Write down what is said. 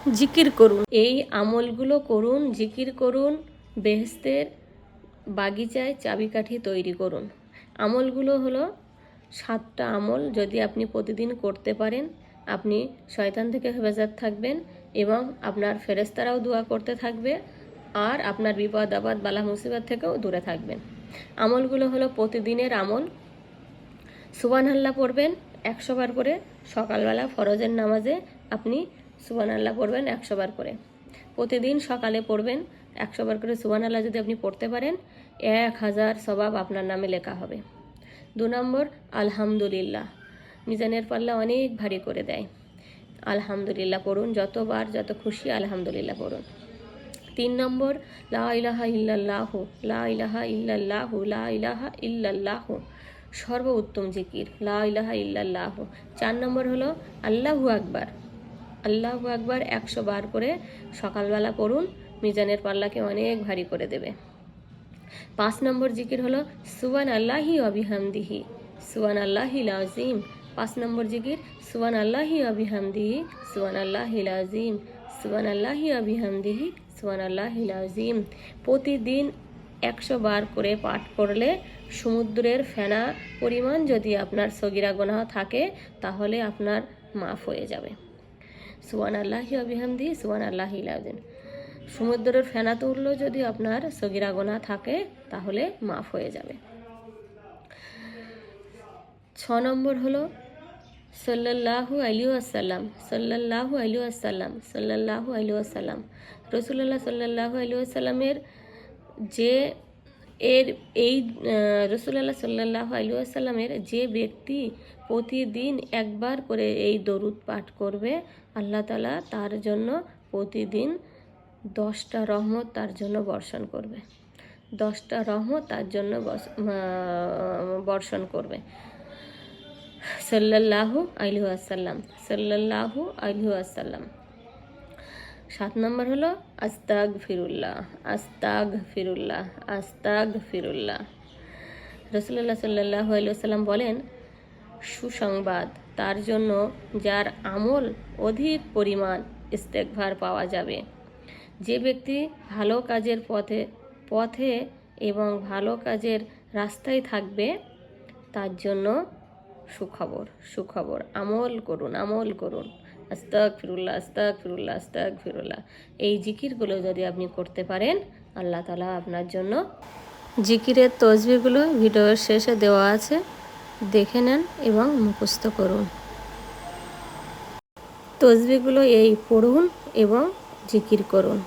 জিকির করুন। এই আমলগুলো করুন, জিকির করুন, বেহেশতের বাগিচায় চাবিকাঠি তৈরি করুন। আমলগুলো হলো 7টা আমল। যদি আপনি প্রতিদিন করতে পারেন, আপনি শয়তান থেকে হেফাজত থাকবেন এবং আপনার ফেরেশতারাও দোয়া করতে থাকবে, আর আপনার বিপদ আপদ বালা মুসিবত থেকেও দূরে থাকবেন। আমলগুলো হলো প্রতিদিনের আমল। সুবহানাল্লাহ পড়বেন 100 বার করে। সকালবেলা ফরজের নামাজে আপনি সুবহানাল্লাহ পড়বেন 100 বার করে। প্রতিদিন সকালে পড়বেন 100 বার করে সুবহানাল্লাহ। যদি আপনি পড়তে পারেন 1000 সওয়াব আপনার নামে লেখা হবে। 2 নম্বর আলহামদুলিল্লাহ, মিজানের পাল্লা অনেক ভারী করে দেয়। আলহামদুলিল্লাহ পড়ুন, যতবার যত খুশি আলহামদুলিল্লাহ পড়ুন। 3 নম্বর লা ইলাহা ইল্লাল্লাহু, লা ইলাহা ইল্লাল্লাহু, লা ইলাহা ইল্লাল্লাহু, সর্ব উত্তম জিকির লা ইলাহা ইল্লাল্লাহু। 4 নম্বর হলো আল্লাহু আকবার। আল্লাহু আকবার 100 বার করে সকালবেলা পড়ুন, মিজানের পাল্লাকে অনেক ভারী করে দেবে। 5 নম্বর জিকির হলো সুবহানাল্লাহি ওয়া বিহামদিহি, সুবহানাল্লাহিল আযীম। 5 নম্বর জিকির সুবহানাল্লাহি ওয়া বিহামদিহি, সুবহানাল্লাহিল আযীম, সুবহানাল্লাহি ওয়া বিহামদিহি, সুবহানাল্লাহিল আযীম। প্রতিদিন 100 বার করে পাঠ করলে সমুদ্রের ফেনা পরিমাণ যদি আপনার সগীরা গুনাহ থাকে তাহলে আপনার মাফ হয়ে যাবে। সুবহানাল্লাহি ওয়া বিহামদিহি, সুবহানাল্লাহিল আযীম। সমুদ্রের ফেনা তুললো যদি আপনার সগীরা গুনাহ থাকে তাহলে মাফ হয়ে যাবে। 6 নম্বর হলো সাল্লাল্লাহু আলাইহি ওয়াসাল্লাম, সাল্লাল্লাহু আলাইহি ওয়াসাল্লাম, সাল্লাল্লাহু আলাইহি ওয়াসাল্লাম। রাসূলুল্লাহ সাল্লাল্লাহু আলাইহি ওয়াসাল্লামের যে এই রাসূলুল্লাহ সাল্লাল্লাহু আলাইহি ওয়াসাল্লামের যে ব্যক্তি প্রতিদিন একবার করে এই দরুদ পাঠ করবে, আল্লাহ তাআলা তার জন্য প্রতিদিন 10টা রহমত তার জন্য বর্ষণ করবে। 10টা রহমত তার জন্য বর্ষণ করবে। সাল্লাল্লাহু আলাইহি ওয়াসাল্লাম, সাল্লাল্লাহু আলাইহি ওয়াসাল্লাম। 7 নম্বর হলো আস্তাগফিরুল্লাহ, আস্তাগফিরুল্লাহ, আস্তাগফিরুল্লাহ। রাসূলুল্লাহ সাল্লাল্লাহু আলাইহি ওয়াসাল্লাম বলেন, সুসংবাদ তার জন্য যার আমল অধিক পরিমাণ ইস্তেগফার পাওয়া যাবে। যে ব্যক্তি ভালো কাজের পথে এবং ভালো কাজের রাস্তায় থাকবে তার জন্য সুখবর, সুখবর। আমল করুন, আমল করুন। আস্তাগফিরুল্লাহ, আস্তাগফিরুল্লাহ, আস্তাগফিরুল্লাহ। এই জিকিরগুলো যদি আপনি করতে পারেন, আল্লাহ তাআলা আপনার জন্য জিকিরের তসবিহগুলো ভিডিওর শেষে দেওয়া আছে, দেখে নেন এবং মুখস্থ করুন। তসবিহগুলো এই পড়ুন এবং জিকির করুন।